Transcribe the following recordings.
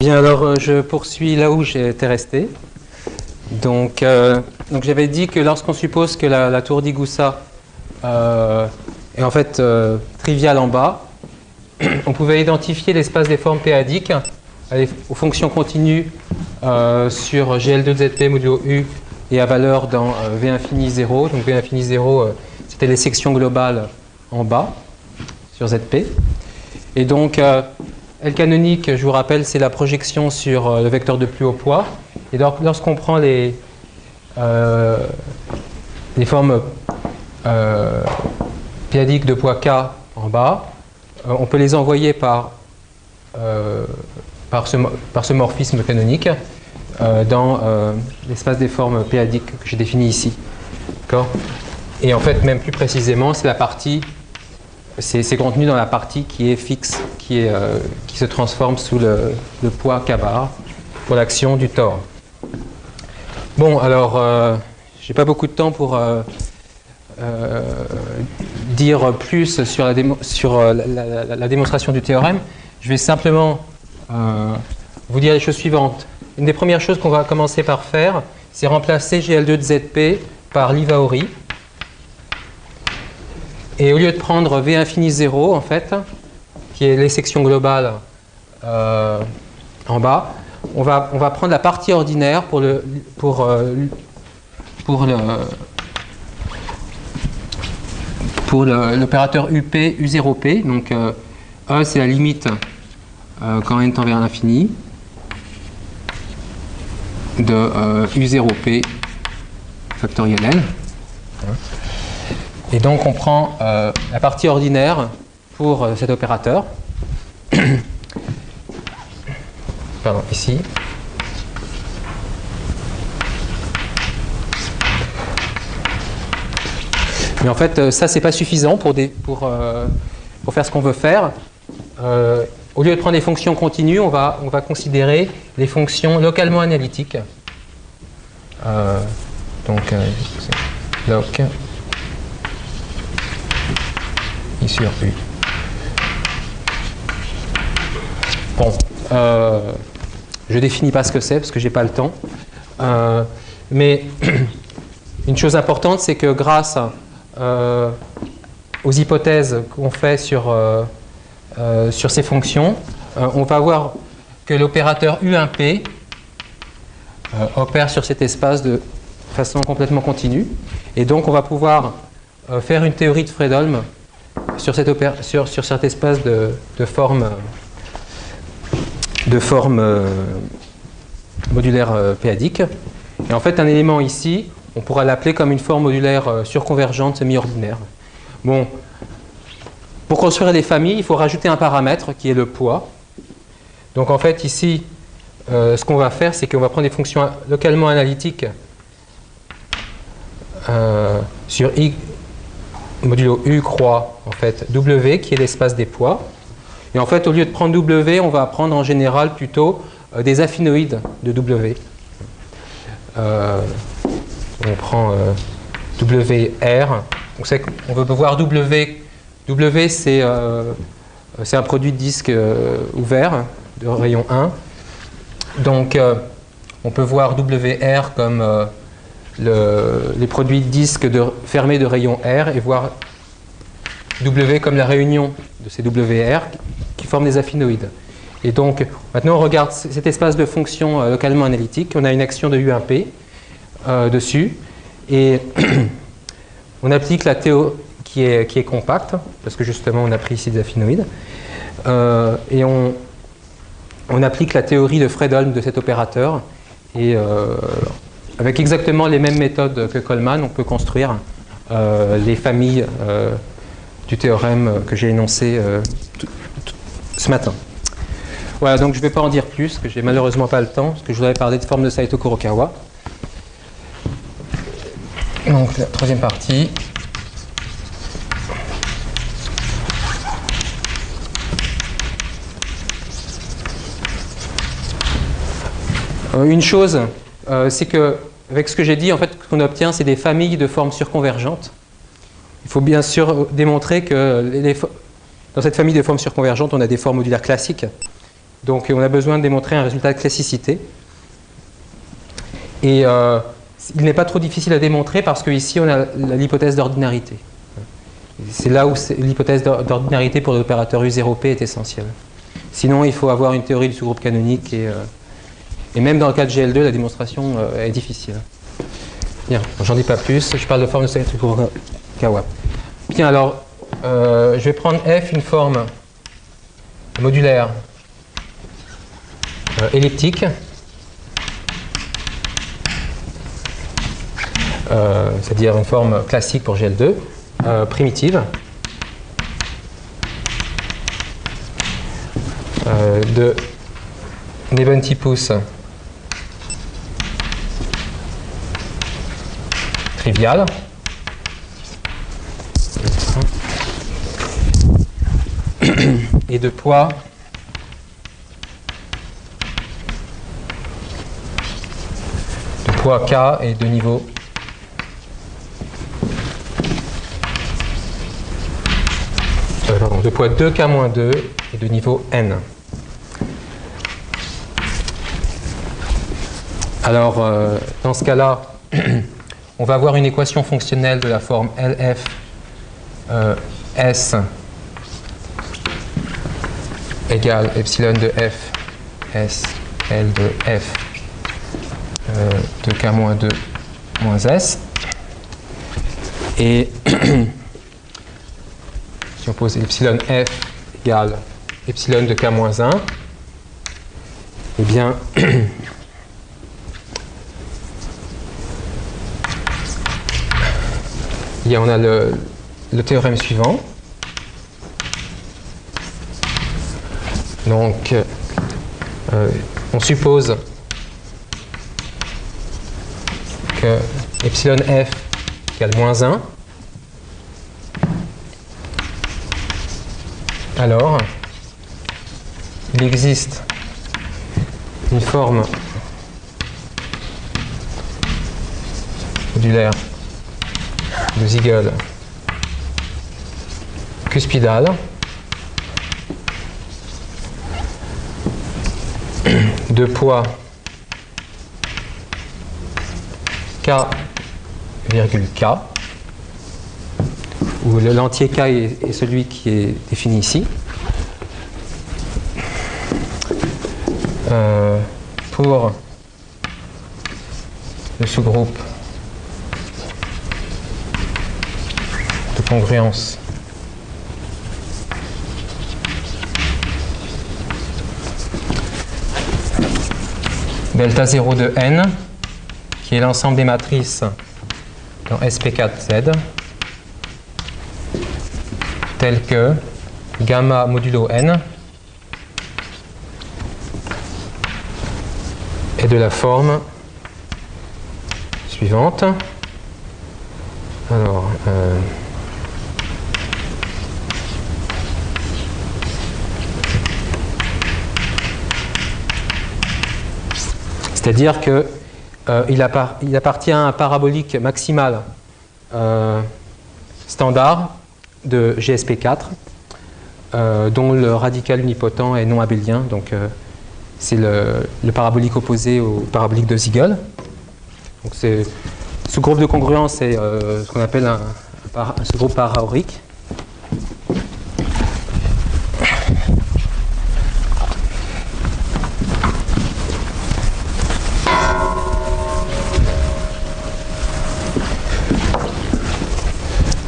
Bien, alors je poursuis là où j'étais resté. Donc j'avais dit que lorsqu'on suppose que la tour d'Igusa est en fait triviale en bas, on pouvait identifier l'espace des formes p-adiques aux fonctions continues sur GL2ZP modulo U et à valeur dans V infini 0. Donc V infini 0, c'était les sections globales en bas sur ZP. Et donc L canonique, je vous rappelle, c'est la projection sur le vecteur de plus haut poids. Et donc, lorsqu'on prend les formes p-adiques de poids k en bas, on peut les envoyer par ce morphisme canonique dans l'espace des formes p-adiques que j'ai défini ici. Et en fait, même plus précisément, c'est la partie. C'est contenu dans la partie qui est fixe, qui se transforme sous le poids k bar pour l'action du tore. Bon, alors, j'ai pas beaucoup de temps pour dire plus sur la démonstration du théorème. Je vais simplement vous dire les choses suivantes. Une des premières choses qu'on va commencer par faire, c'est remplacer GL2 de ZP par Livaori. Et au lieu de prendre V infini 0, en fait, qui est les sections globales en bas, on va prendre la partie ordinaire pour l'opérateur UP, U0P. Donc, E, c'est la limite quand n tend vers l'infini de U0P factoriel n. Et donc, on prend la partie ordinaire pour cet opérateur. Pardon, ici. Mais en fait, ça, c'est pas suffisant pour faire ce qu'on veut faire. Au lieu de prendre des fonctions continues, on va considérer les fonctions localement analytiques. Donc, loc I sur U. Bon, je définis pas ce que c'est parce que j'ai pas le temps. Mais une chose importante, c'est que grâce aux hypothèses qu'on fait sur ces fonctions, on va voir que l'opérateur U1P opère sur cet espace de façon complètement continue. Et donc, on va pouvoir faire une théorie de Fredholm sur cet espace de forme modulaire p-adique. Et en fait, un élément ici, on pourra l'appeler comme une forme modulaire surconvergente semi-ordinaire. Bon, pour construire les familles, il faut rajouter un paramètre qui est le poids. Donc en fait, ici, ce qu'on va faire, c'est qu'on va prendre des fonctions localement analytiques sur I modulo U croix en fait W, qui est l'espace des poids. Et en fait, au lieu de prendre W, on va prendre en général plutôt des affinoïdes de W. On prend WR. On veut voir W. W, c'est un produit de disque ouvert de rayon 1. Donc, on peut voir WR comme les produits de disques fermés de rayon R et voir W comme la réunion de ces WR qui forment des affinoïdes. Et donc, maintenant, on regarde cet espace de fonctions localement analytiques. On a une action de U1P dessus. Et on applique la théorie qui est compacte, parce que justement, on a pris ici des affinoïdes. Et on applique la théorie de Fredholm de cet opérateur. Et avec exactement les mêmes méthodes que Coleman, on peut construire les familles du théorème que j'ai énoncé ce matin. Voilà, donc je ne vais pas en dire plus, parce que j'ai malheureusement pas le temps, parce que je voudrais parler de forme de Saito Kurokawa. Donc la troisième partie. Une chose, c'est que avec ce que j'ai dit, en fait, ce qu'on obtient, c'est des familles de formes surconvergentes. Il faut bien sûr démontrer que dans cette famille de formes surconvergentes, on a des formes modulaires classiques Donc on a besoin de démontrer un résultat de classicité. Et il n'est pas trop difficile à démontrer parce qu'ici on a l'hypothèse d'ordinarité. C'est là où l'hypothèse d'ordinarité pour l'opérateur U0P est essentielle. Sinon il faut avoir une théorie du sous-groupe canonique et même dans le cas de GL2 la démonstration est difficile. Bien, j'en dis pas plus, je parle de forme de Fukuokawa. Bien, alors je vais prendre F une forme modulaire elliptique, c'est-à-dire une forme classique pour GL2, primitive, de Neventypus trivial, et de poids K et de niveau de poids 2K-2 et de niveau N. Alors, dans ce cas-là, on va avoir une équation fonctionnelle de la forme LF S égale epsilon de F S L de F de K-2 moins S. Et si on pose epsilon F égale epsilon de K-1, eh bien, on a le théorème suivant. Donc, on suppose que epsilon F égale -1. Alors, il existe une forme modulaire de Siegel cuspidale de poids K, K, où l'entier K est celui qui est défini ici, pour le sous-groupe de congruence delta 0 de n, qui est l'ensemble des matrices dans SP4Z, tel que gamma modulo n est de la forme suivante. Alors, c'est-à-dire que il appartient à un parabolique maximal standard de GSP4 dont le radical unipotent est non abélien, donc c'est le parabolique opposé au parabolique de Siegel. Donc ce groupe de congruence est ce qu'on appelle un sous-groupe paraorique.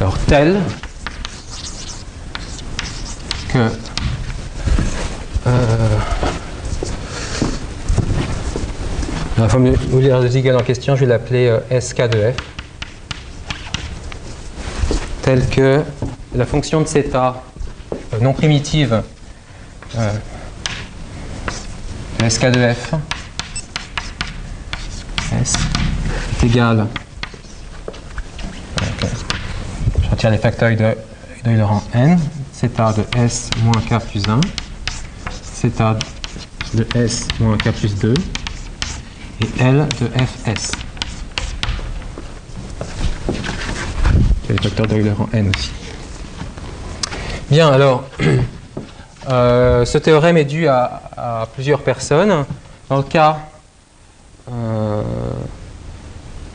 Alors tel que la forme modulaire de Siegel en question, je vais l'appeler SK de F, telle que la fonction de θ non primitive de SK de F S est égale, je retire les facteurs de rang n, θ de S moins K plus 1, θ de S moins K plus 2, et L de Fs. C'est le facteur d'Euler en n aussi. Bien, alors, Ce théorème est dû à plusieurs personnes. Dans le cas,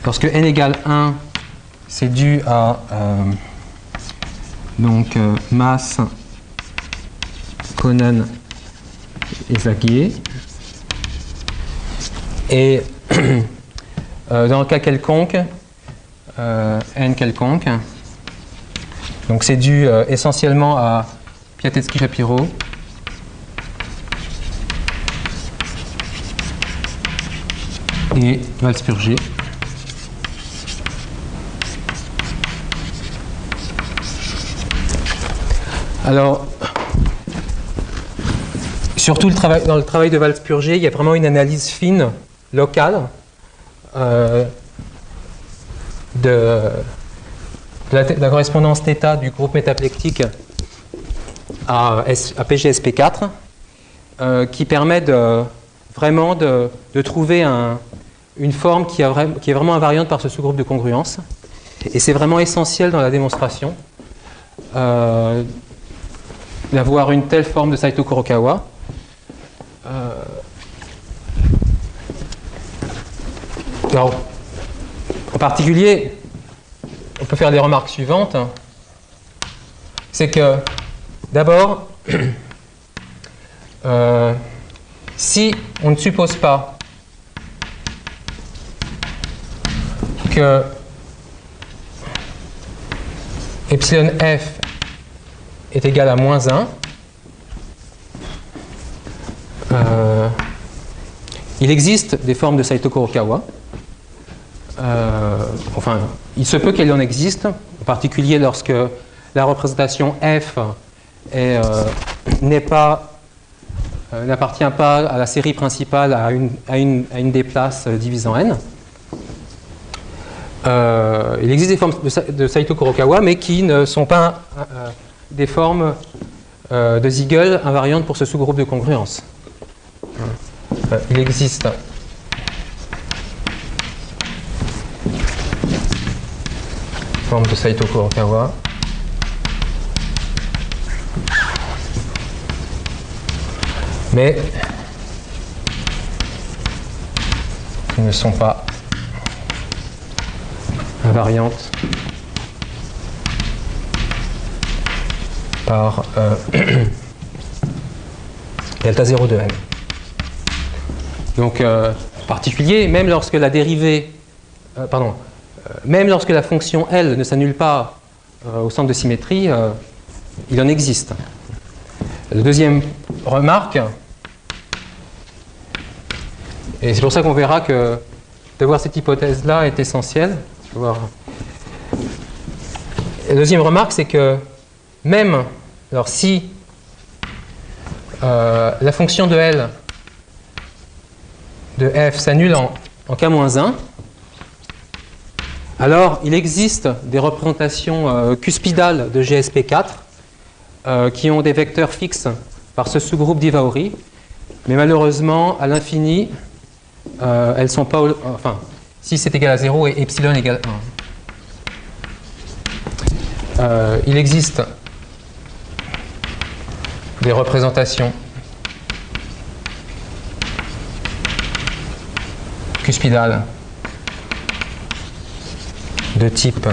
lorsque n égale 1, c'est dû à Maass, Conan et Zagier. Et dans le cas quelconque, n quelconque, donc c'est dû essentiellement à Piatetsky-Shapiro et Walspurgis. Alors, surtout dans le travail de Walspurgis, il y a vraiment une analyse fine, locale, de la correspondance θ du groupe métaplectique à PGSP4, qui permet vraiment de trouver une forme qui est vraiment invariante par ce sous-groupe de congruence. Et c'est vraiment essentiel dans la démonstration d'avoir une telle forme de Saito Kurokawa. Alors, en particulier, on peut faire les remarques suivantes. C'est que, d'abord, si on ne suppose pas que epsilon f est égal à moins 1, il existe des formes de Saito Kurokawa. Enfin, il se peut qu'elle en existe, en particulier lorsque la représentation f n'appartient pas à la série principale à une des places divisant n. Il existe des formes de Saito Kurokawa, mais qui ne sont pas des formes de Siegel invariantes pour ce sous-groupe de congruence. Il existe forme de Saito Kurokawa mais qui ne sont pas invariantes par delta 0 de n. Donc, en particulier, même lorsque la dérivée, même lorsque la fonction L ne s'annule pas au centre de symétrie, il en existe. La deuxième remarque, et c'est pour ça qu'on verra que d'avoir cette hypothèse-là est essentielle. La deuxième remarque, c'est que même alors si la fonction de L de f s'annule en k-1, alors il existe des représentations cuspidales de GSP4 qui ont des vecteurs fixes par ce sous-groupe d'Ivaori, mais malheureusement, à l'infini, elles ne sont pas... Enfin, si c'est égal à 0 et epsilon égale 1. Il existe des représentations cuspidales de type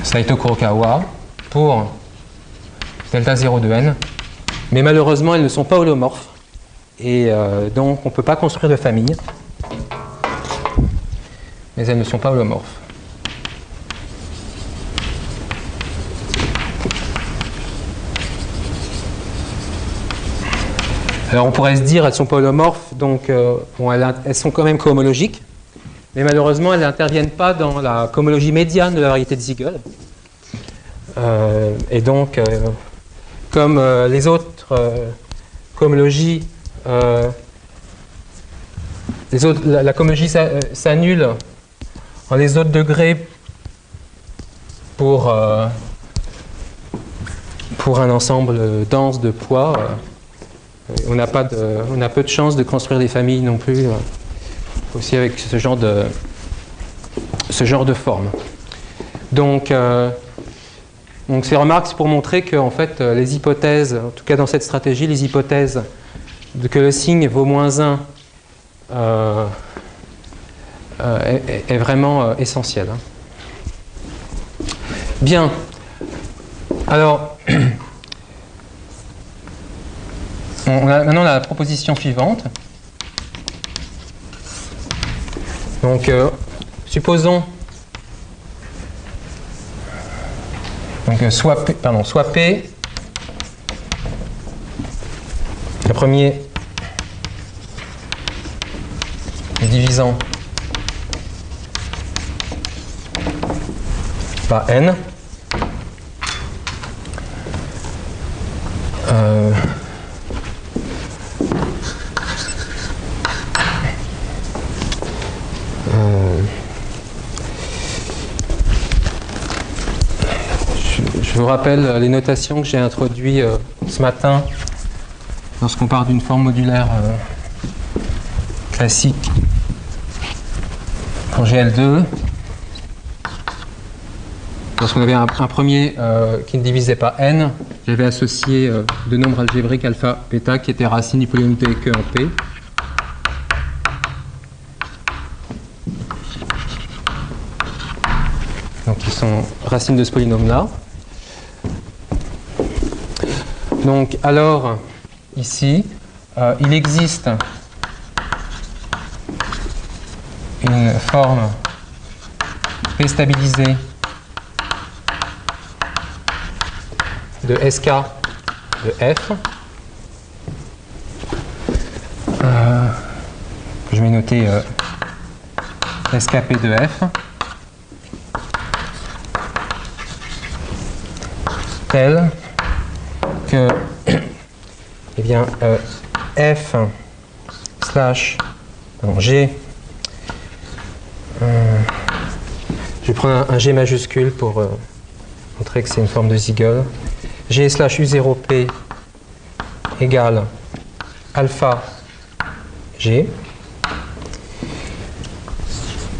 Saito Kurokawa pour delta 0 de n, mais malheureusement elles ne sont pas holomorphes et donc on ne peut pas construire de famille, mais elles ne sont pas holomorphes. Alors on pourrait se dire elles ne sont pas holomorphes, donc bon, elles sont quand même cohomologiques, mais malheureusement elles n'interviennent pas dans la cohomologie médiane de la variété de Siegel. Et donc, comme les autres cohomologies, la cohomologie s'annule en les autres degrés pour un ensemble dense de poids. On a peu de chances de construire des familles non plus, aussi avec ce genre de forme. Donc, Donc ces remarques, c'est pour montrer que en fait, les hypothèses, en tout cas dans cette stratégie, les hypothèses que le signe vaut -1 est vraiment essentielle. Bien. Alors, maintenant on a la proposition suivante. Donc, supposons donc, soit P, le premier est divisant par N. Je vous rappelle les notations que j'ai introduites ce matin lorsqu'on part d'une forme modulaire classique pour GL2. Lorsqu'on avait un premier qui ne divisait pas n, j'avais associé deux nombres algébriques alpha, bêta qui étaient racines du polynôme P que en P. Donc ils sont racines de ce polynôme-là. Donc alors, ici, il existe une forme P stabilisée de SK de F. Je vais noter SKP de F. Tel que eh bien, F slash G, je vais prendre un G majuscule pour montrer que c'est une forme de Siegel. G slash U0P égale alpha G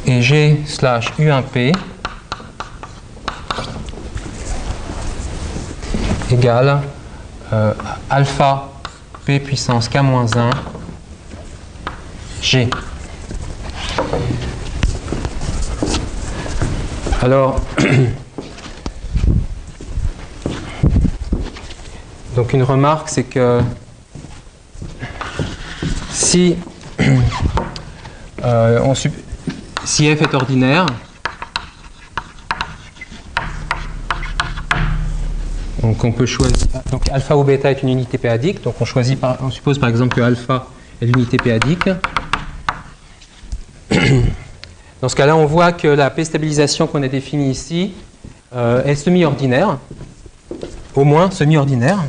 et G slash U1P égale alpha P puissance K-1 G. Alors, donc une remarque, c'est que si, si F est ordinaire, donc on peut choisir, donc alpha ou bêta est une unité p-adique, donc on suppose par exemple que alpha est l'unité p-adique. Dans ce cas-là, on voit que la p-stabilisation qu'on a définie ici est semi-ordinaire, au moins semi-ordinaire,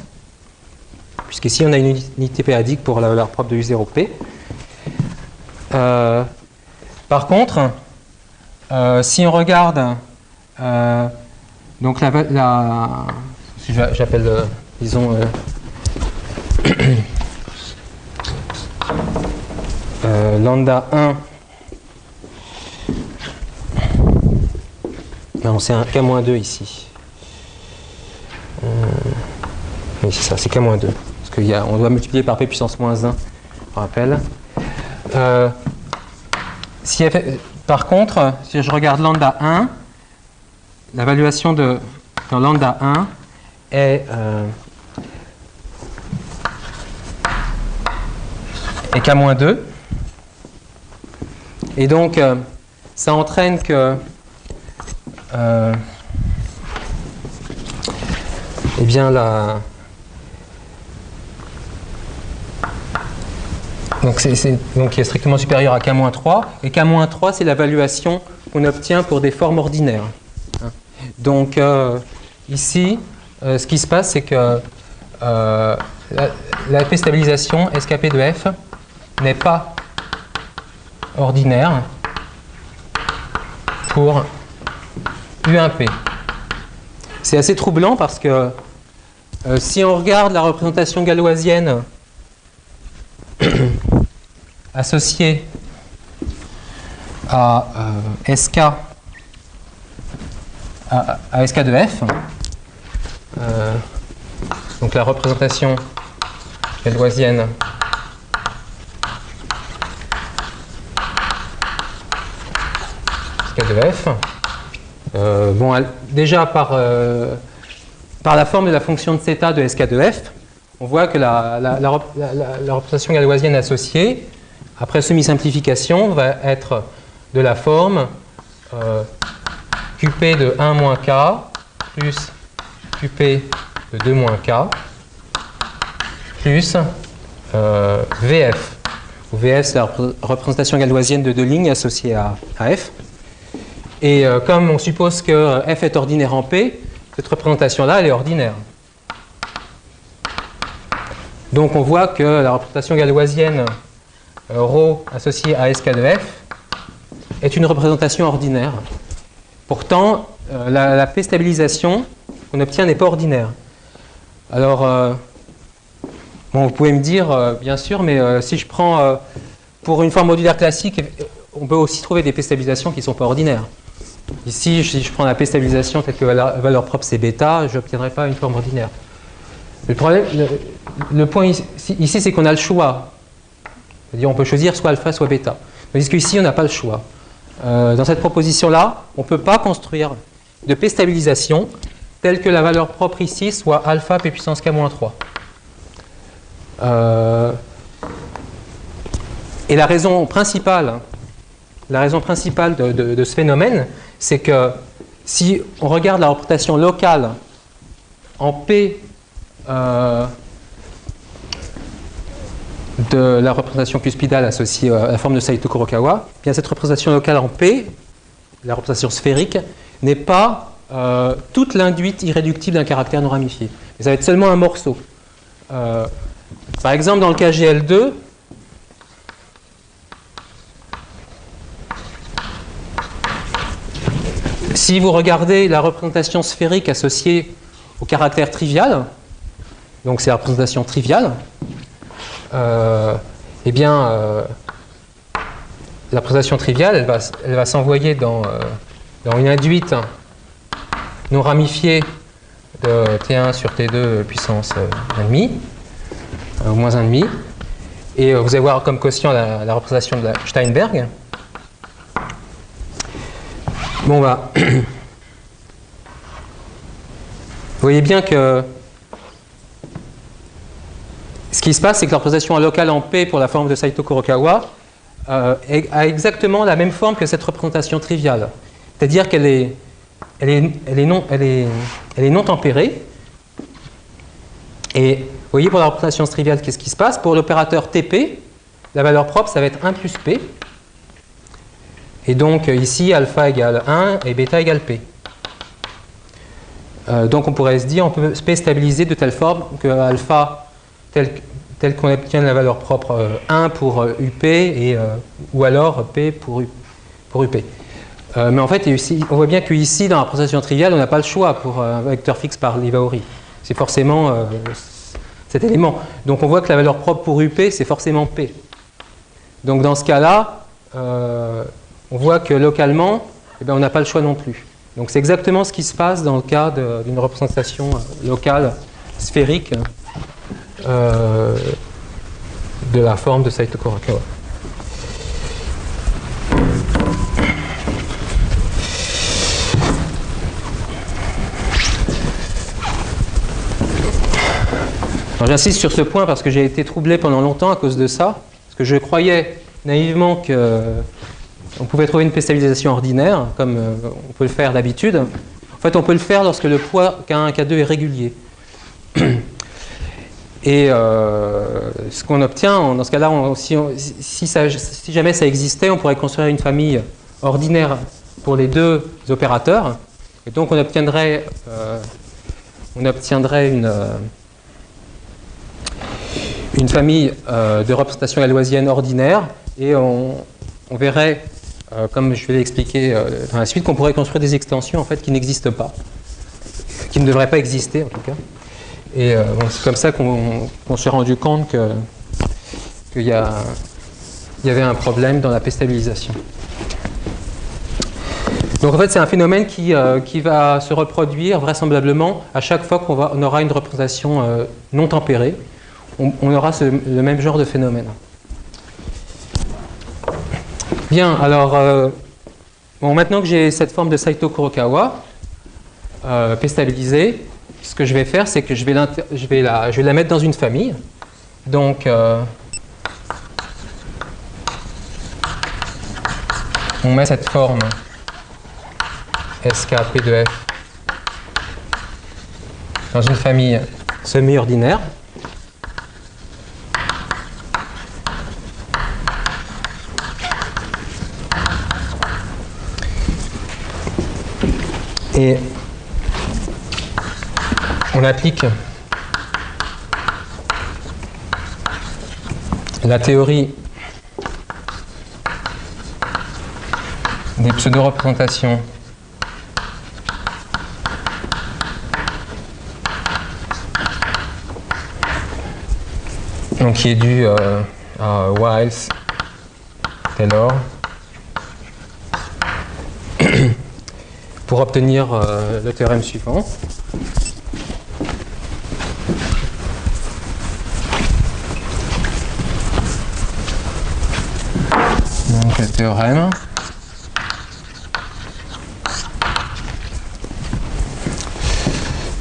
puisqu'ici on a une unité p-adique pour la valeur propre de U0P. Par contre, si on regarde donc j'appelle, disons, lambda 1, non, c'est un K-2 ici. Oui, c'est ça, c'est K-2. Parce qu'on doit multiplier par P puissance moins 1, je rappelle. Par contre, si je regarde lambda 1, l'évaluation dans lambda 1 est K-2. Et donc, ça entraîne que eh bien, donc qui est strictement supérieur à K-3. Et K-3, c'est l'évaluation qu'on obtient pour des formes ordinaires. Donc, ici, ce qui se passe, c'est que la p-stabilisation SKP de F n'est pas ordinaire pour U1P. C'est assez troublant parce que si on regarde la représentation galoisienne associée à SK de F, donc la représentation galoisienne SK de f. Bon, déjà par la forme de la fonction de θ de SK de f, on voit que la représentation galoisienne associée, après semi-simplification, va être de la forme QP de 1 moins K plus QP de 2 moins K plus VF. Où VF, c'est la représentation galoisienne de deux lignes associées à F. Et comme on suppose que F est ordinaire en P, cette représentation-là, elle est ordinaire. Donc on voit que la représentation galoisienne ρ associée à SK de F est une représentation ordinaire. Pourtant, la P stabilisation qu'on obtient n'est pas ordinaire. Alors, bon, vous pouvez me dire, bien sûr, mais si je prends, pour une forme modulaire classique, on peut aussi trouver des P stabilisations qui ne sont pas ordinaires. Ici, si je prends la P stabilisation telle que la valeur propre c'est bêta, je n'obtiendrai pas une forme ordinaire. Le problème, le point ici, c'est qu'on a le choix. C'est-à-dire on peut choisir soit alpha, soit bêta. Tandis qu'ici, on n'a pas le choix. Dans cette proposition-là, on ne peut pas construire de P stabilisation telle que la valeur propre ici soit alpha P puissance K-3. Et la raison principale de ce phénomène, c'est que si on regarde la représentation locale en P de la représentation cuspidale associée à la forme de Saito Kurokawa, bien cette représentation locale en P, la représentation sphérique, n'est pas toute l'induite irréductible d'un caractère non ramifié. Mais ça va être seulement un morceau. Par exemple, dans le cas GL2, si vous regardez la représentation sphérique associée au caractère trivial, donc c'est la représentation triviale, eh bien, la représentation triviale, elle va s'envoyer dans une induite non ramifiée de T1 sur T2 puissance 1,5, ou moins 1,5. Et vous allez voir comme quotient la représentation de la Steinberg. Bon, bah, vous voyez bien que ce qui se passe, c'est que la représentation locale en P pour la forme de Saito Kurokawa a exactement la même forme que cette représentation triviale. C'est-à-dire qu'elle est non tempérée. Et vous voyez, pour la représentation triviale, qu'est-ce qui se passe? Pour l'opérateur TP, la valeur propre, ça va être 1 plus P. Et donc ici, alpha égale 1 et bêta égale P. Donc on pourrait se dire, on peut P stabiliser de telle forme que alpha, tel qu'on obtient la valeur propre 1 pour UP, ou alors P pour UP. Mais en fait, ici, on voit bien qu'ici, dans la représentation triviale, on n'a pas le choix pour un vecteur fixe par Livaori. C'est forcément cet élément. Donc on voit que la valeur propre pour UP, c'est forcément P. Donc dans ce cas-là, on voit que localement, eh bien, on n'a pas le choix non plus. Donc c'est exactement ce qui se passe dans le cas d'une représentation locale sphérique de la forme de Saito Kurokawa. J'insiste sur ce point parce que j'ai été troublé pendant longtemps à cause de ça, parce que je croyais naïvement qu'on pouvait trouver une P stabilisation ordinaire, comme on peut le faire d'habitude. En fait, on peut le faire lorsque le poids K1 et K2 est régulier. Et ce qu'on obtient, dans ce cas-là, si jamais ça existait, on pourrait construire une famille ordinaire pour les deux opérateurs. Et donc, on obtiendrait une famille de représentation galoisienne ordinaire. Et on verrait, comme je vais l'expliquer dans la suite, qu'on pourrait construire des extensions en fait, qui n'existent pas, qui ne devraient pas exister en tout cas. Et bon, c'est comme ça qu'on s'est rendu compte qu'il y avait un problème dans la P stabilisation. Donc en fait, c'est un phénomène qui va se reproduire vraisemblablement à chaque fois qu'on aura une représentation non tempérée. On aura le même genre de phénomène. Bien, alors, bon, maintenant que j'ai cette forme de Saito Kurokawa P-stabilisée, ce que je vais faire, c'est que je vais la mettre dans une famille. Donc, on met cette forme SK P de F dans une famille semi-ordinaire. Et on applique la théorie des pseudo-représentations donc qui est due à Wiles, Taylor, pour obtenir le théorème suivant. Donc le théorème.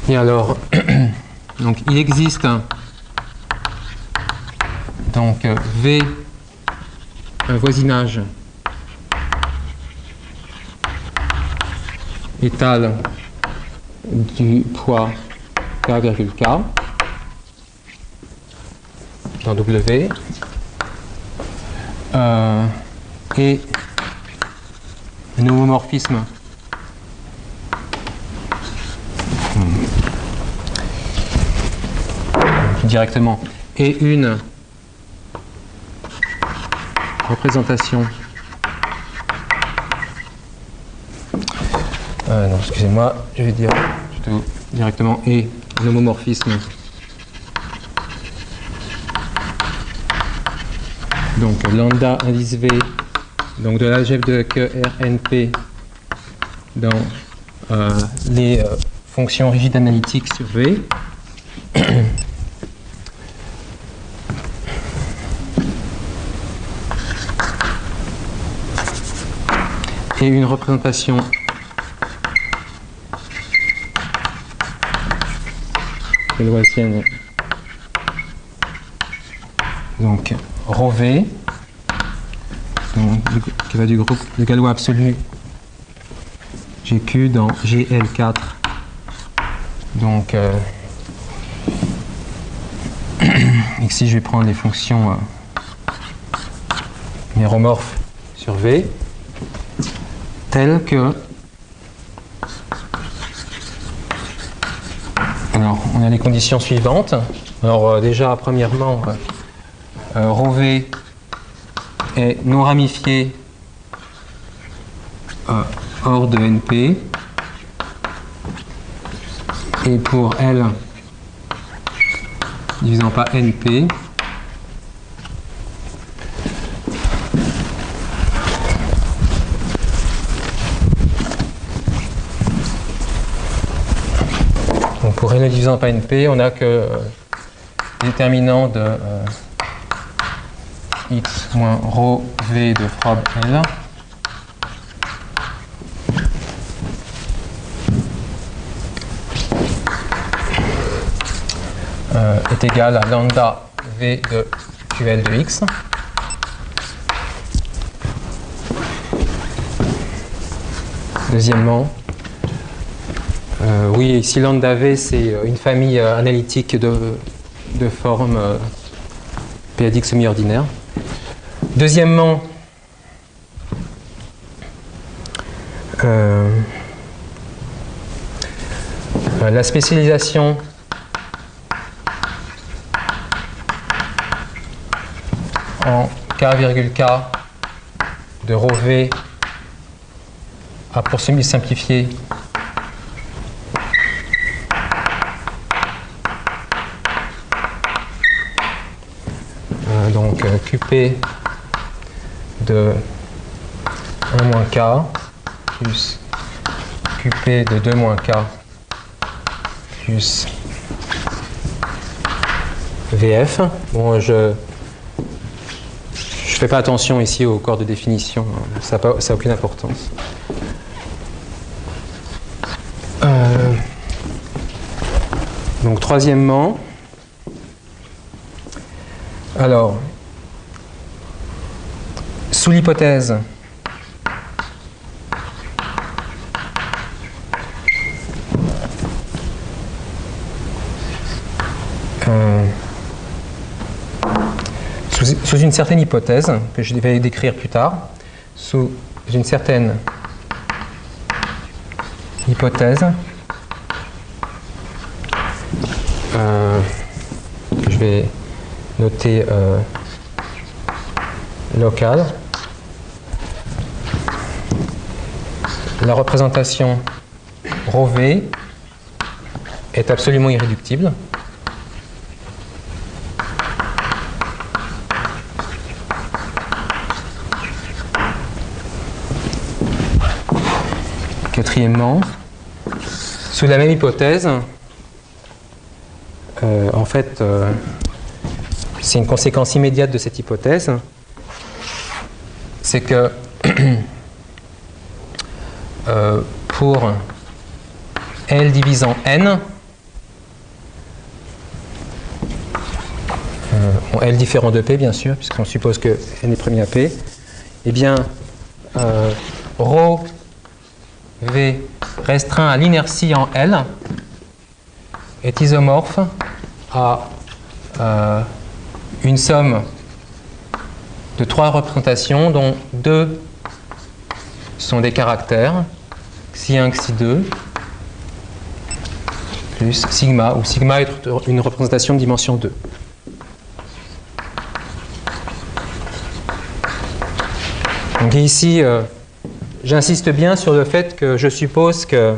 Et alors, donc il existe donc V, un voisinage étal du poids K,K dans W et un homomorphisme directement et une représentation non, excusez-moi, je vais dire plutôt directement et l'homomorphisme donc lambda indice V donc de l'algèbre de QRNP dans les fonctions rigides analytiques sur V. Et une représentation galoisienne donc ρ V donc, qui va du groupe de Galois absolu GQ dans GL4 donc ici je vais prendre les fonctions méromorphes sur V telles que alors on a les conditions suivantes. Alors déjà premièrement ρ V est non ramifié hors de NP et pour L divisant par NP donc pour L divisant par NP on n'a que déterminant de x moins ρ V de Frob L est égal à lambda V de QL de X. Deuxièmement, oui, ici lambda V c'est une famille analytique de formes périodiques semi-ordinaires. Deuxièmement, la spécialisation en K,K de ρ V a pour semi-simplifié donc QP de 1 moins K plus QP de 2 moins K plus VF. Bon, je fais pas attention ici au corps de définition, ça n'a aucune importance. Donc troisièmement, alors, sous l'hypothèse sous une certaine hypothèse, que je vais décrire plus tard, sous une certaine hypothèse, que je vais noter locale, la représentation ρV est absolument irréductible. Quatrièmement, sous la même hypothèse, en fait, c'est une conséquence immédiate de cette hypothèse, c'est que pour L divisant N, bon, L différent de P bien sûr, puisqu'on suppose que N est premier à P, eh bien, ρ V restreint à l'inertie en L est isomorphe à une somme de 3 représentations dont 2 sont des caractères, xi1, xi2, plus sigma, où sigma est une représentation de dimension 2. Donc ici, j'insiste bien sur le fait que je suppose que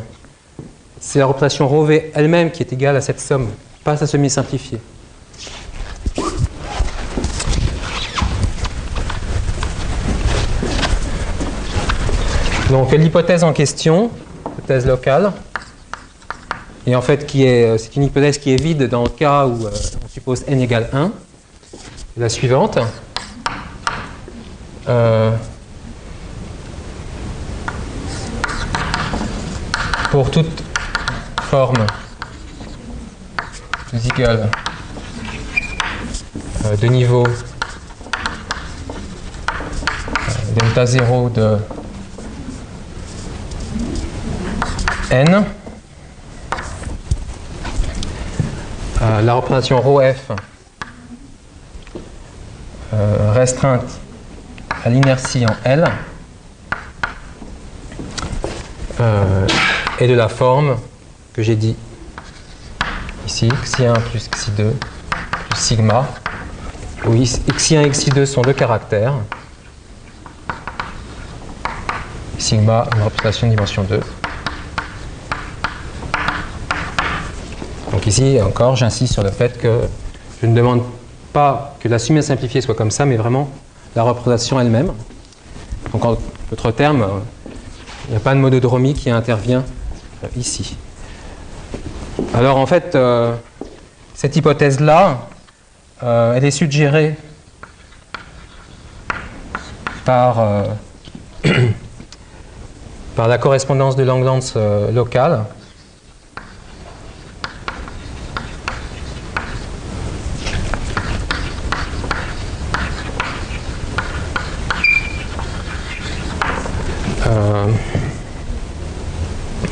c'est la représentation ρV elle-même qui est égale à cette somme, pas sa semi-simplifiée. Donc l'hypothèse en question, hypothèse locale, et en fait c'est une hypothèse qui est vide dans le cas où on suppose n égale 1, la suivante. Pour toute forme Siegel de niveau delta 0 de n, la représentation ρf restreinte à l'inertie en L est de la forme que j'ai dit ici, xi1 plus xi2 plus sigma, où xi1 et xi2 sont 2 caractères, sigma une représentation de dimension 2. Donc ici encore j'insiste sur le fait que je ne demande pas que la summe simplifiée soit comme ça, mais vraiment la représentation elle-même. Donc en d'autres termes, il n'y a pas de monodromie qui intervient ici. Alors en fait, cette hypothèse-là, elle est suggérée par, par la correspondance de Langlands locale.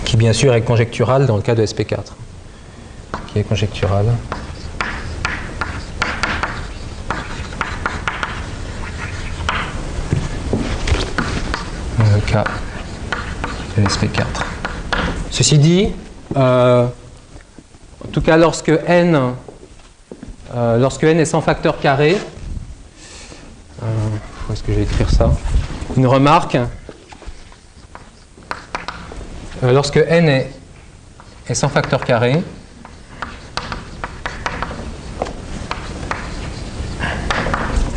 Qui bien sûr est conjecturale dans le cas de SP4, qui est conjecturale. Dans le cas de SP4. Ceci dit, en tout cas lorsque n est sans facteur carré, où est-ce que je vais écrire ça? Une remarque. Lorsque n est sans facteur carré,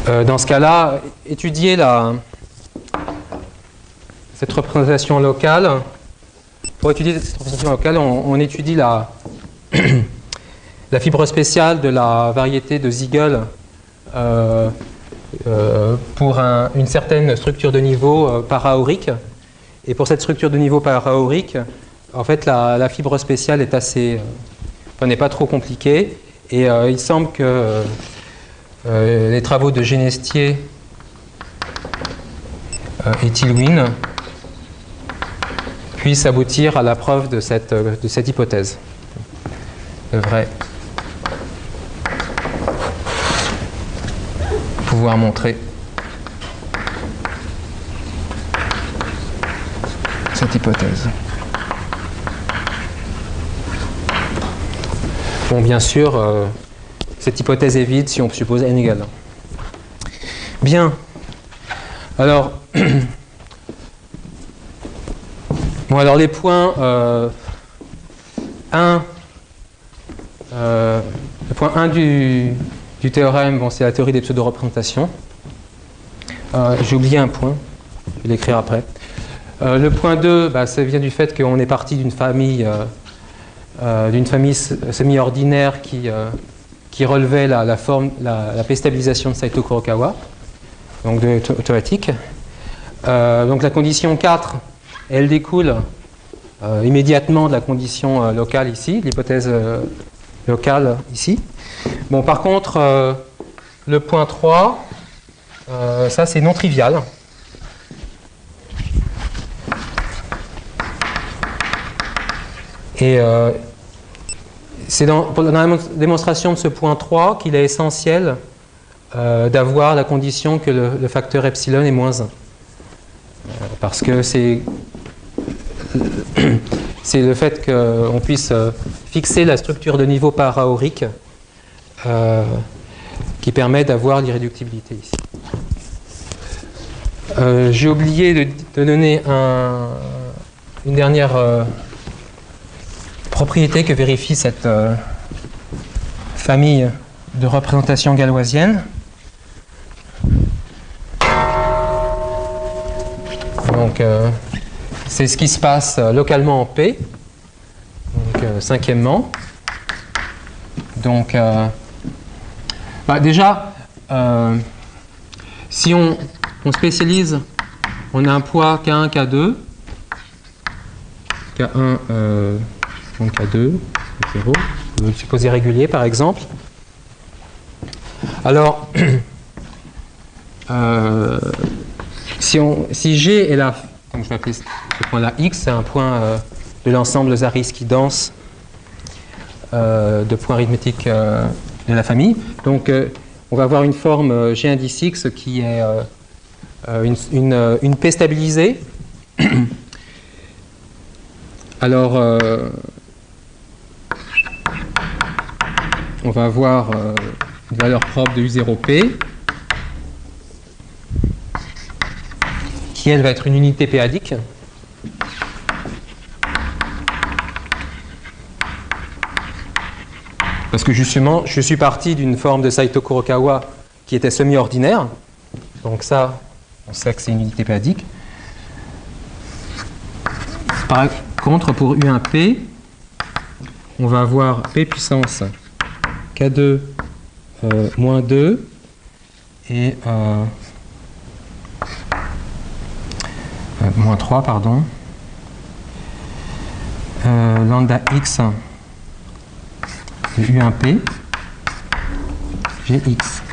dans ce cas-là, étudier cette représentation locale pour étudier cette représentation locale, on étudie la fibre spéciale de la variété de Siegel pour une certaine structure de niveau paraorique. Et pour cette structure de niveau paraorique, en fait, la fibre spéciale est n'est pas trop compliquée. Et il semble que les travaux de Genestier et Tilwin puissent aboutir à la preuve de cette hypothèse. Je devrais pouvoir montrer cette hypothèse. Bon, bien sûr, cette hypothèse est vide si on suppose n égale 1. Bien. Alors, bon, alors les points 1, le point 1 du théorème, bon, c'est la théorie des pseudo-représentations. J'ai oublié un point, je vais l'écrire après. Le point 2, bah, ça vient du fait qu'on est parti d'une famille semi-ordinaire qui relevait la p-stabilisation de Saito Kurokawa, donc de automatique. Donc la condition 4, elle découle immédiatement de la condition locale ici, l'hypothèse locale ici. Bon, par contre, le point 3, ça c'est non trivial. Et c'est dans la démonstration de ce point 3 qu'il est essentiel d'avoir la condition que le facteur epsilon est moins 1. Parce que c'est le fait qu'on puisse fixer la structure de niveau paraorique qui permet d'avoir l'irréductibilité ici. J'ai oublié de donner une dernière propriété que vérifie cette famille de représentations galoisiennes. Donc, c'est ce qui se passe localement en P, donc cinquièmement. Donc, déjà, si on spécialise, on a un poids K1, K2, K1, K2, 0, le supposé régulier par exemple. Alors, si G est là, donc je vais appeler ce point-là X, c'est un point de l'ensemble Zariski dense de points arithmétiques de la famille. Donc, on va avoir une forme G indice X qui est une P stabilisée. Alors, on va avoir une valeur propre de U0P qui, elle, va être une unité p-adique. Parce que justement, je suis parti d'une forme de Saito Kurokawa qui était semi-ordinaire. Donc ça, on sait que c'est une unité p-adique. Par contre, pour U1P, on va avoir P puissance K2 moins 2 et moins 3, pardon. Lambda X de U1P, Gx.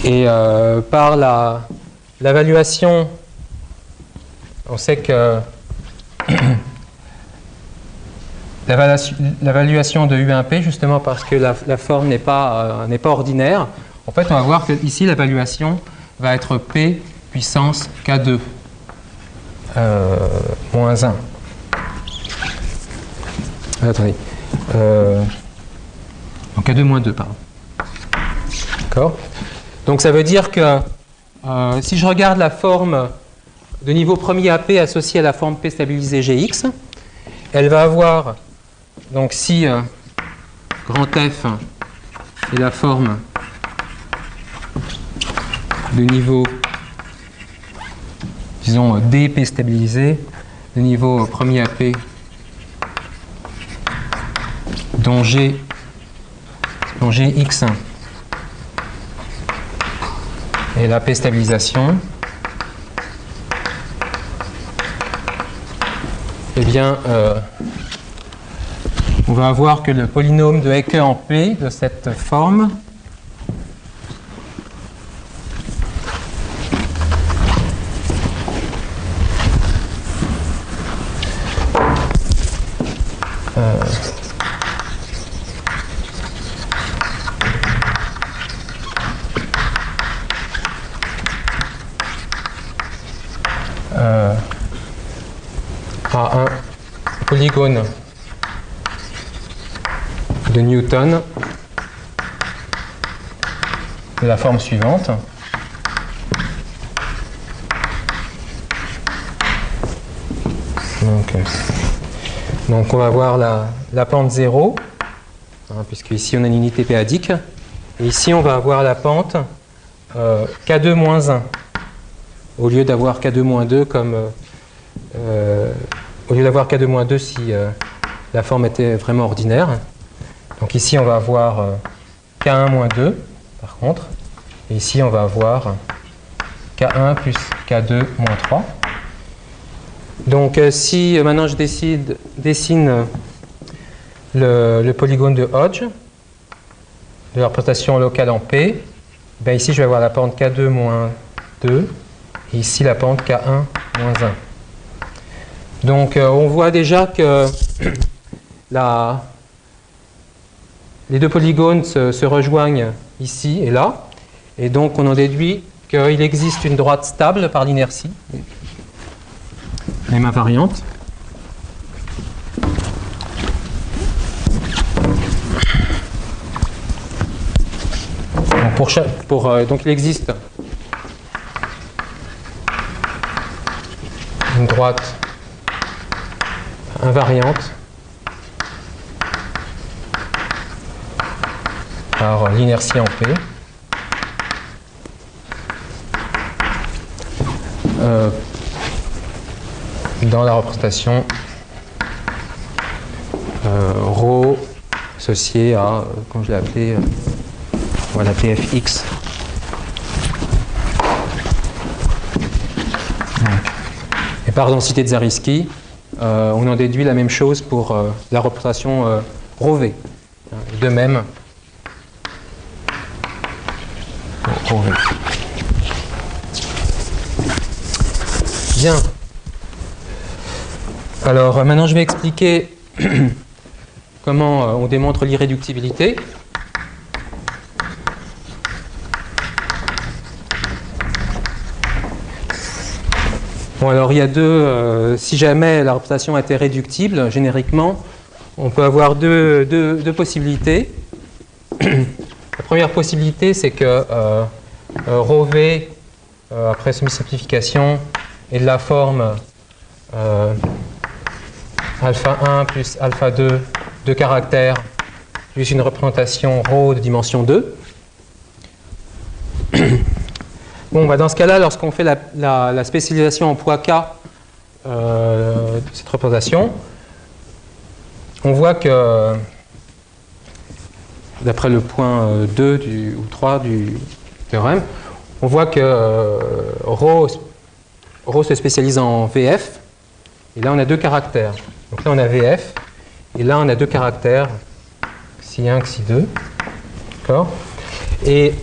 Et par l'évaluation, on sait que l'évaluation de U1P, justement parce que la forme n'est pas ordinaire, en fait, on va voir que ici, l'évaluation va être P puissance K2 moins 1. Attendez. K2 moins 2, pardon. D'accord. Donc ça veut dire que si je regarde la forme de niveau premier AP associée à la forme P stabilisée Gx, elle va avoir, donc si grand F est la forme de niveau, disons, DP stabilisé, de niveau premier AP dont Gx est l'AP stabilisation, eh bien, on va avoir que le polynôme de Hecke en P de cette forme a un polygone de Newton de la forme suivante. Donc on va voir la pente 0, hein, puisque ici on a une unité péadique. Et ici on va avoir la pente K2-1, au lieu d'avoir K2-2 comme... au lieu d'avoir K2-2 si la forme était vraiment ordinaire. Donc ici on va avoir K1-2 par contre. Et ici on va avoir K1 plus K2-3. Donc si maintenant je dessine le polygone de Hodge, de la représentation locale en P, ben ici je vais avoir la pente K2-2 et ici la pente K1-1. Donc on voit déjà que les deux polygones se rejoignent ici et là, et donc on en déduit qu'il existe une droite stable par l'inertie, même invariante. Donc il existe une droite invariante par l'inertie en P dans la représentation ρ associé à, comme je l'ai appelé, voilà, Pfx. Et par densité de Zariski, on en déduit la même chose pour la représentation ρV. De même, ρV. Bien. Alors maintenant je vais expliquer comment on démontre l'irréductibilité. Bon, alors il y a deux, si jamais la représentation était réductible, génériquement, on peut avoir deux possibilités. La première possibilité, c'est que ρV, après semi-simplification, est de la forme alpha 1 plus alpha 2, deux caractères, plus une représentation ρ de dimension 2. Bon, bah dans ce cas-là, lorsqu'on fait la spécialisation en poids K de cette représentation, on voit que, d'après le point 2 ou 3 du théorème, on voit que ρ se spécialise en VF, et là on a deux caractères. Donc là on a VF, et là on a deux caractères, xi1, xi2. D'accord ? Et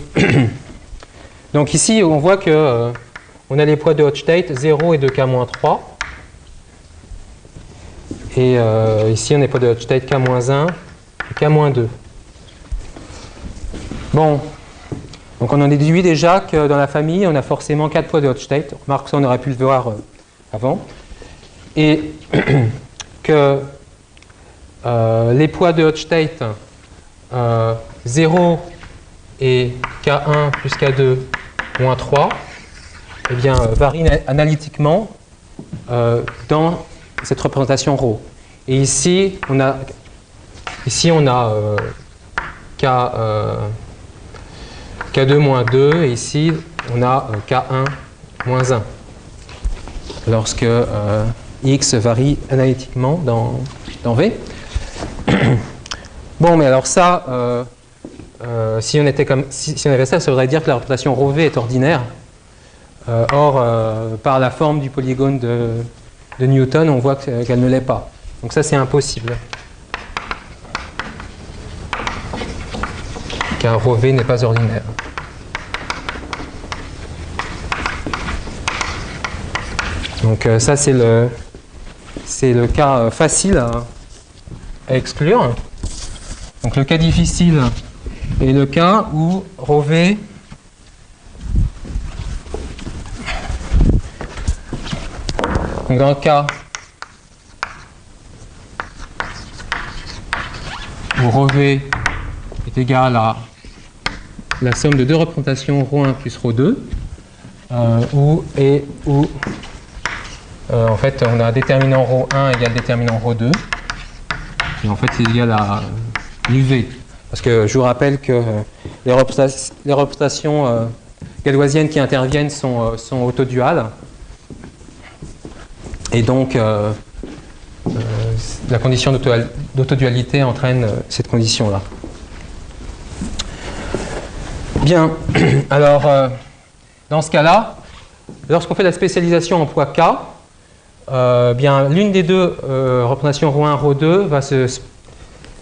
donc ici on voit que on a les poids de Hodge-Tate 0 et de K-3. Et ici on a les poids de Hodge-Tate K-1 et K-2. Bon, donc on en déduit déjà que dans la famille on a forcément 4 poids de Hodge-Tate. Remarque, ça on aurait pu le voir avant. Et que les poids de Hodge-Tate 0 et K1 plus K2 moins 3 eh bien, varient analytiquement dans cette représentation ρ. Et ici, on a K2 moins 2, et ici, on a K1 moins 1. Lorsque X varie analytiquement dans V. Bon, mais alors ça, si on avait ça, ça voudrait dire que la représentation ρV est ordinaire. Or, par la forme du polygone de Newton, on voit qu'elle ne l'est pas. Donc ça, c'est impossible. Car ρV n'est pas ordinaire. Donc ça, c'est le cas facile à exclure. Donc le cas difficile est le cas où ρV donc dans le cas où ρV est égal à la somme de deux représentations ρ1 plus ρ2, où en fait on a déterminant ρ1 égale déterminant ρ2, et en fait c'est égal à l'UV. Parce que je vous rappelle que les représentations galoisiennes qui interviennent sont autoduales. Et donc, la condition d'autodualité entraîne cette condition-là. Bien, alors, dans ce cas-là, lorsqu'on fait la spécialisation en poids K, bien, l'une des deux représentations ρ1, ρ2 va se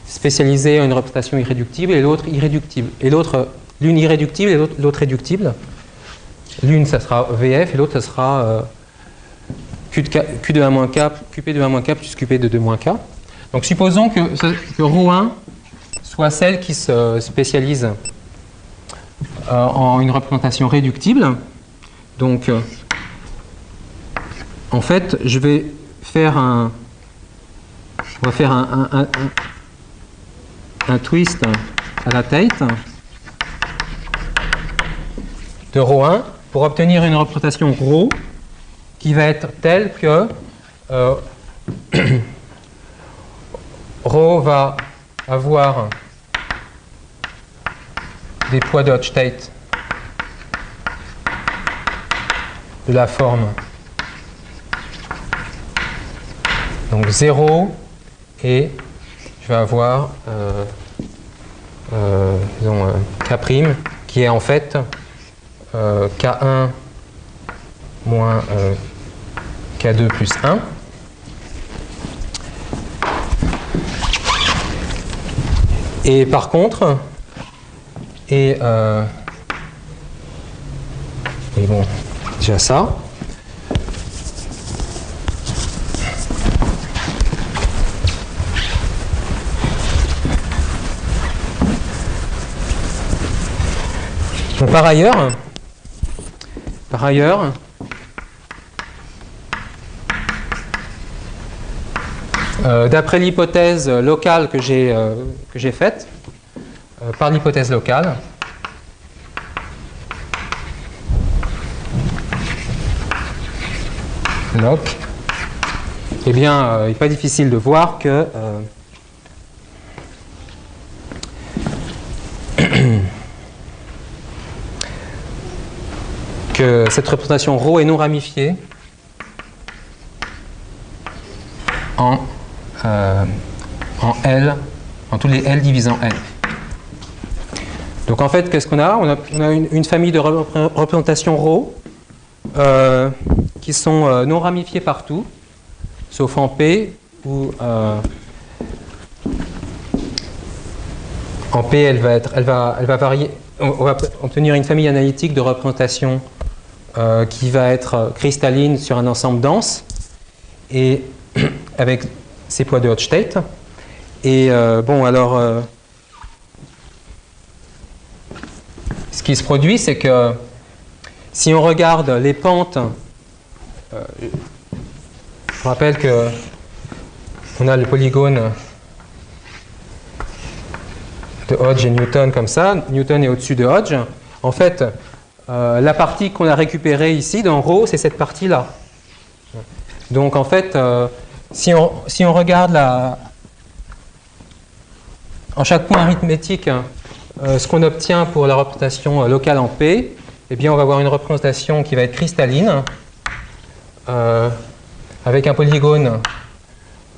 spécialiser en une représentation irréductible et l'autre irréductible. Et l'une irréductible et l'autre réductible. L'une, ça sera VF et l'autre, ça sera Q de 1-K, QP de 1-K plus QP de 2-K. Donc supposons que ρ1 soit celle qui se spécialise en une représentation réductible. Donc en fait, je vais faire on va faire un twist à la Tate de ρ1 pour obtenir une représentation ρ qui va être telle que ρ va avoir des poids de Hodge-Tate de la forme donc 0 et je vais avoir disons, K' qui est en fait K1 moins K2 plus 1. Et par contre, et bon, déjà ça. Donc, par ailleurs, d'après l'hypothèse locale que j'ai faite, par l'hypothèse locale, loc, eh bien, il n'est pas difficile de voir que cette représentation ρ est non ramifiée en L, en tous les L divisant L. Donc en fait, qu'est-ce qu'on a? On a une famille de représentations ρ qui sont non ramifiées partout, sauf en P, où en P, elle va varier. On va obtenir une famille analytique de représentations qui va être cristalline sur un ensemble dense et avec ses poids de Hodge-Tate. Et bon, alors, ce qui se produit, c'est que si on regarde les pentes, je rappelle que on a le polygone de Hodge et Newton comme ça. Newton est au-dessus de Hodge. En fait, la partie qu'on a récupérée ici dans ρ, c'est cette partie-là. Donc en fait, si on regarde en chaque point arithmétique ce qu'on obtient pour la représentation locale en P, eh bien on va avoir une représentation qui va être cristalline avec un polygone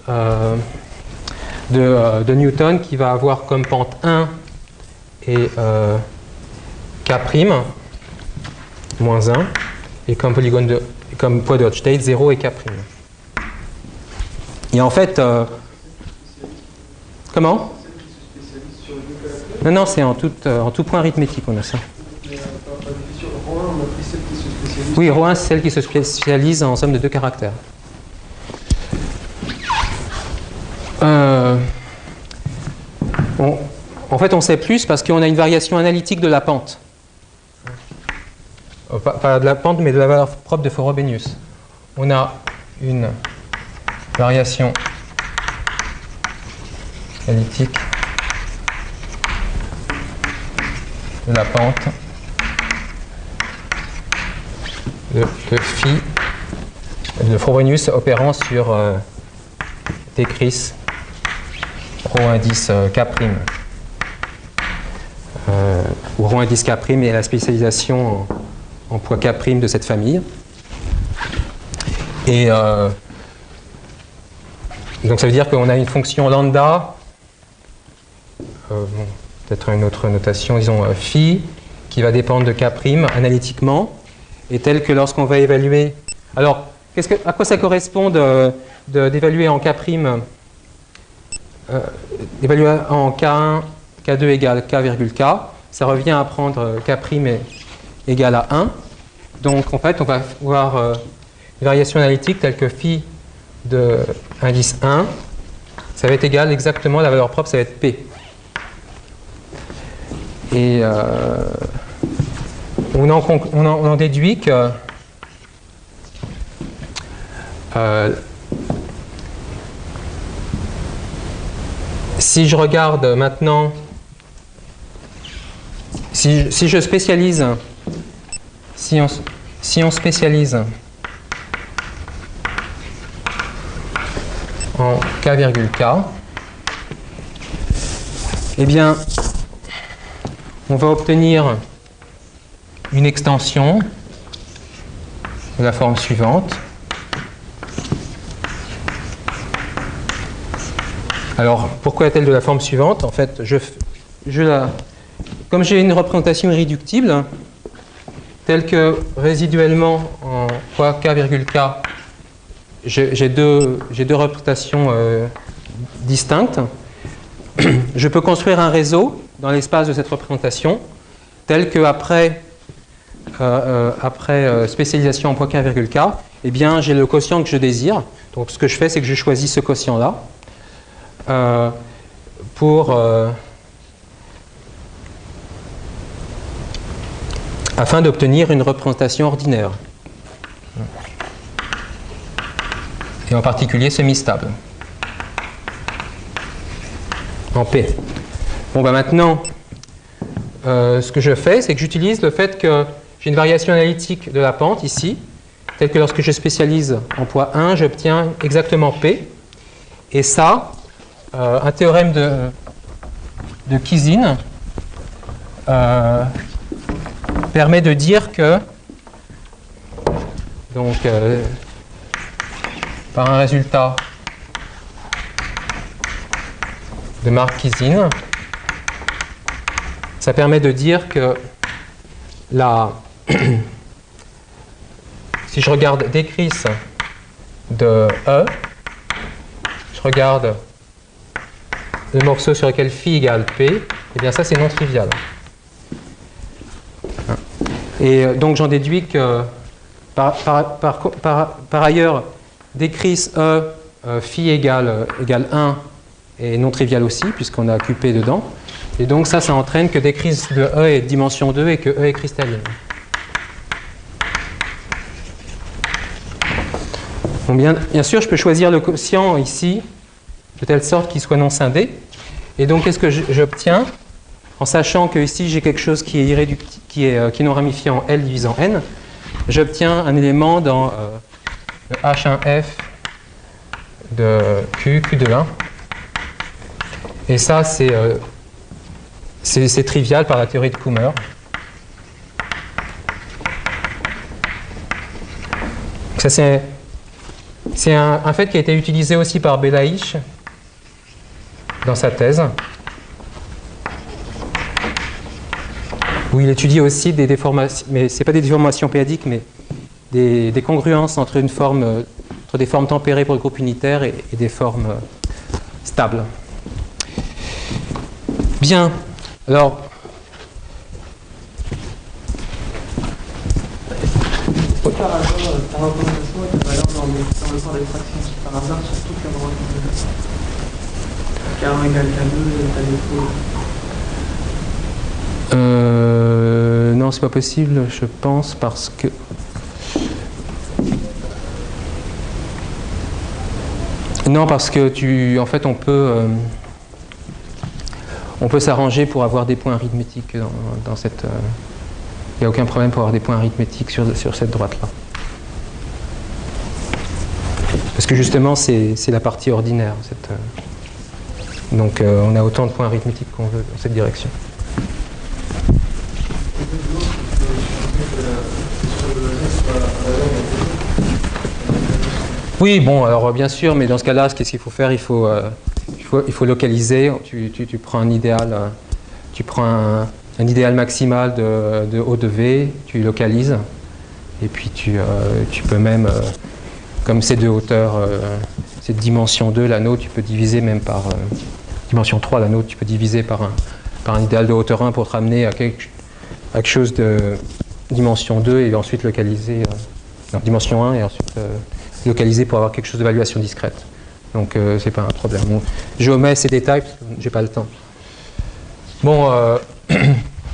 de Newton qui va avoir comme pente 1 et K', moins 1, et comme polygone comme poids de Hochstate, 0 et K'. Et en fait, comment? Non, non, c'est en tout point arithmétique, on a ça. Oui, ρ1, c'est celle qui se spécialise en somme de 2 caractères. En fait, on sait plus parce qu'on a une variation analytique de la pente. Pas de la pente, mais de la valeur propre de Frobenius. On a une variation analytique de la pente de phi de Frobenius opérant sur décris ρ indice K', où ρ indice K' est la spécialisation en poids K' de cette famille. Et donc ça veut dire qu'on a une fonction lambda, peut-être une autre notation, disons phi, qui va dépendre de K' analytiquement, et telle que lorsqu'on va évaluer... Alors, à quoi ça correspond d'évaluer en K', d'évaluer en K1, K2 égale K, K, ça revient à prendre K' égale à 1. Donc en fait, on va voir une variation analytique telle que phi de indice 1, ça va être égal exactement, la valeur propre, ça va être P. Et on en déduit que si je regarde maintenant, si je spécialise, si on spécialise en K,K, eh bien, on va obtenir une extension de la forme suivante. Alors, pourquoi est-elle de la forme suivante? En fait, comme j'ai une représentation irréductible, telle que résiduellement en poids K,K, j'ai deux représentations distinctes, je peux construire un réseau dans l'espace de cette représentation, tel que après spécialisation en poids K,K, eh bien, j'ai le quotient que je désire. Donc, ce que je fais, c'est que je choisis ce quotient-là. Afin d'obtenir une représentation ordinaire, et en particulier semi-stable, en P. Bon, ben maintenant, ce que je fais, c'est que j'utilise le fait que j'ai une variation analytique de la pente ici, telle que lorsque je spécialise en poids 1, j'obtiens exactement P, et ça, un théorème de Kizin permet de dire que, donc, par un résultat de Mark Kizin, ça permet de dire que si je regarde décris de E, je regarde le morceau sur lequel phi égale P, et bien ça c'est non trivial. Et donc j'en déduis que par ailleurs, décris E, phi égale 1 est non trivial aussi, puisqu'on a QP dedans. Et donc ça entraîne que décris de E est de dimension 2 et que E est cristalline. Bon, bien sûr, je peux choisir le quotient ici, de telle sorte qu'il soit non scindé. Et donc, qu'est-ce que j'obtiens? En sachant que ici, j'ai quelque chose qui est non ramifié en L divisant N, j'obtiens un élément dans le H1F de Q de 1. Et ça, c'est trivial par la théorie de Kummer. Ça, c'est C'est un fait qui a été utilisé aussi par Belaïch dans sa thèse, où il étudie aussi des déformations, mais ce n'est pas des déformations p-adiques, mais des congruences entre des formes tempérées pour le groupe unitaire et des formes stables. Bien, alors... Par hasard, ta recommandation est de valeur dans le temps d'extraction. Par hasard, sur toute la droite. K1 égale K2, t'as défaut. Non, c'est pas possible, je pense, parce que... Non, parce que en fait, on peut s'arranger pour avoir des points arithmétiques dans cette... Il n'y a aucun problème pour avoir des points arithmétiques sur cette droite-là. Parce que justement, c'est la partie ordinaire. Donc, on a autant de points arithmétiques qu'on veut dans cette direction. Oui, bon, alors bien sûr, mais dans ce cas-là, qu'est-ce qu'il faut faire? Il faut localiser. Tu prends un idéal, un idéal maximal de O de V, tu localises, et puis tu peux même, comme c'est de hauteur, c'est de dimension 2 l'anneau, tu peux diviser même par dimension 3 l'anneau, tu peux diviser par un idéal de hauteur 1 pour te ramener à quelque chose de dimension 2 et ensuite localiser, non, dimension 1 et ensuite localiser pour avoir quelque chose d'évaluation discrète. Donc c'est pas un problème. Bon, je omets ces détails parce que j'ai pas le temps. Bon,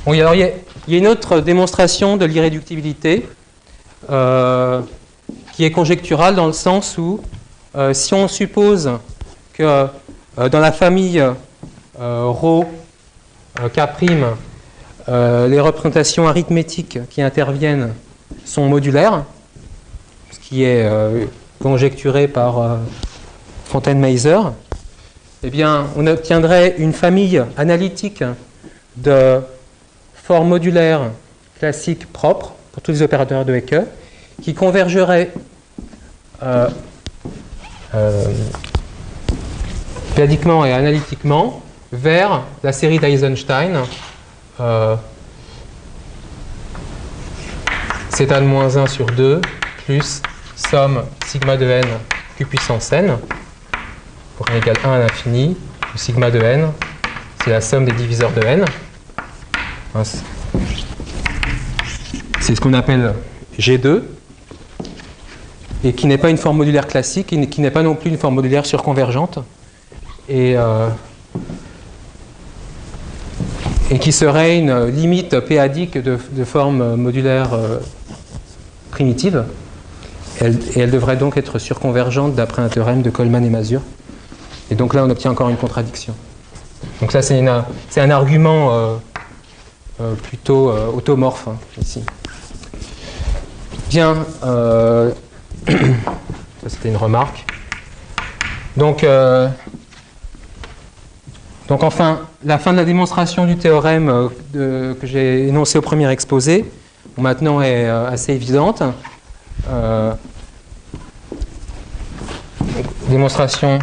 bon, alors il y a une autre démonstration de l'irréductibilité qui est conjecturale dans le sens où si on suppose que dans la famille ρ K', les représentations arithmétiques qui interviennent sont modulaires, ce qui est conjecturé par Fontaine-Meiser, eh bien, on obtiendrait une famille analytique de formes modulaires classiques propres pour tous les opérateurs de Hecke qui convergerait p-adiquement et analytiquement vers la série d'Eisenstein zeta de moins 1 sur 2 plus somme sigma de n q puissance n pour n égale 1 à l'infini, où sigma de n c'est la somme des diviseurs de n. C'est ce qu'on appelle G2 et qui n'est pas une forme modulaire classique et qui n'est pas non plus une forme modulaire surconvergente et qui serait une limite p-adique de forme modulaire primitive. Et elle devrait donc être surconvergente d'après un théorème de Coleman et Mazur. Et donc là, on obtient encore une contradiction. Donc ça, c'est un argument plutôt automorphe, hein, ici. Bien, ça c'était une remarque. Donc enfin, la fin de la démonstration du théorème que j'ai énoncé au premier exposé, bon, maintenant est assez évidente. Démonstration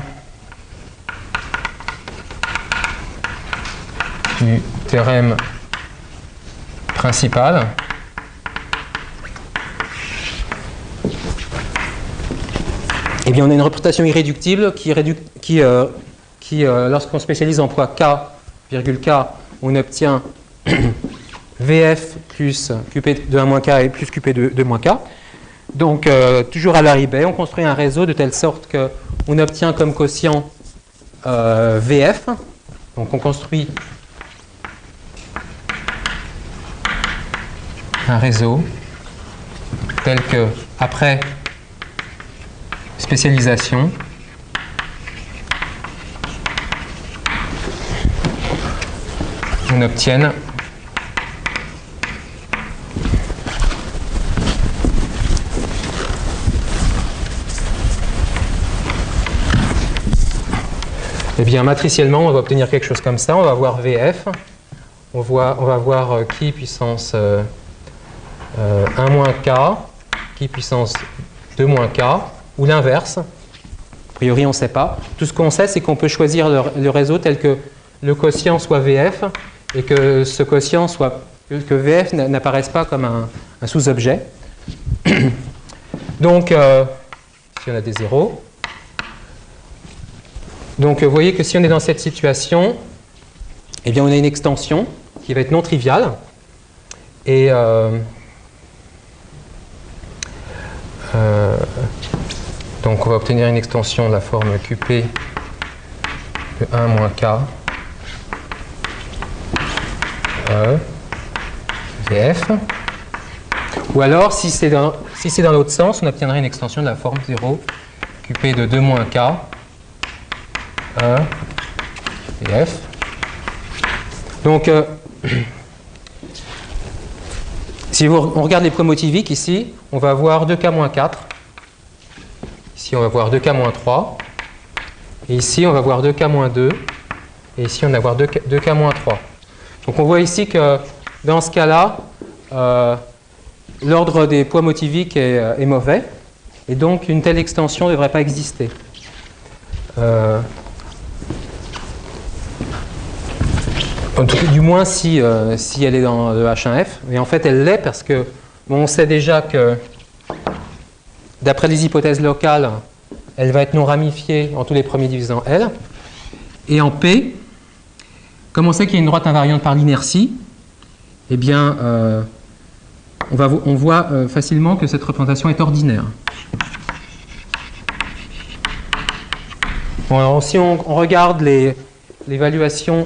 du théorème principal. Eh bien, on a une représentation irréductible qui lorsqu'on spécialise en poids k, virgule k, on obtient Vf plus Qp de 1 k et plus Qp de 2 k. Donc, toujours à l'arrivée, on construit un réseau de telle sorte qu'on obtient comme quotient Vf. Donc, on construit un réseau tel que, après spécialisation, on obtienne eh bien, matriciellement, on va obtenir quelque chose comme ça. On va avoir VF, on va avoir Ki puissance 1 moins K, Ki puissance 2 moins K, ou l'inverse. A priori, on ne sait pas. Tout ce qu'on sait, c'est qu'on peut choisir le réseau tel que le quotient soit VF et que ce quotient soit que VF n'apparaisse pas comme un sous-objet. Donc, si on a des zéros. Donc, vous voyez que si on est dans cette situation, eh bien, on a une extension qui va être non triviale. Et donc, on va obtenir une extension de la forme QP de 1 moins K VF. Ou alors, si c'est dans l'autre sens, on obtiendrait une extension de la forme 0 QP de 2 moins K VF. Donc, si on regarde les primotiviques ici, on va avoir 2K-4. Ici, on va voir 2K-3. Et ici, on va voir 2K-2. Et ici, on va voir 2K-3. Donc, on voit ici que dans ce cas-là, l'ordre des poids motiviques est mauvais. Et donc, une telle extension ne devrait pas exister. Du moins si elle est dans le H1F. Mais en fait, elle l'est parce que bon, on sait déjà que, d'après les hypothèses locales, elle va être non ramifiée en tous les premiers divisant L. Et en P, comme on sait qu'il y a une droite invariante par l'inertie, eh bien, on voit facilement que cette représentation est ordinaire. Bon, alors, si on regarde l'évaluation,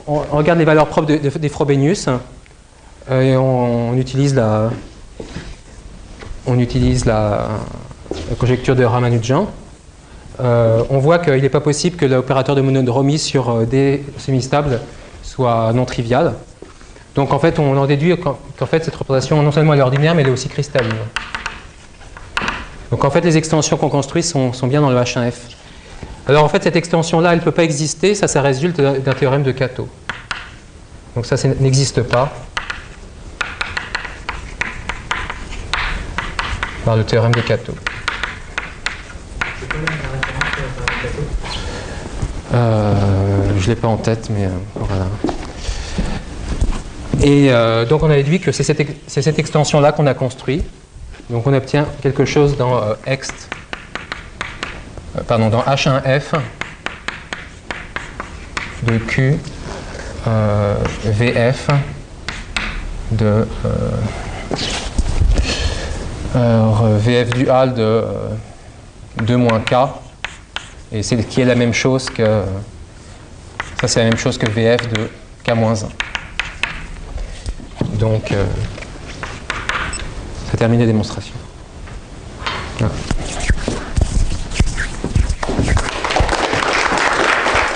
on regarde les valeurs propres des Frobenius et on utilise la conjecture de Ramanujan. On voit qu'il n'est pas possible que l'opérateur de monodromie sur D semi-stable soit non trivial. Donc en fait, on en déduit qu'en fait cette représentation non seulement elle est ordinaire, mais elle est aussi cristalline. Donc en fait, les extensions qu'on construit sont bien dans le H1F. Alors en fait, cette extension-là, elle ne peut pas exister, ça résulte d'un théorème de Kato. Donc ça n'existe pas par le théorème de Kato. Je ne l'ai pas en tête, mais voilà. Et donc on a déduit que c'est cette extension-là qu'on a construit. Donc on obtient quelque chose dans dans H1F de Q VF de VF du HAL de 2 moins K, et c'est qui est la même chose que ça, c'est la même chose que VF de K-1. Donc ça termine la démonstration. Voilà.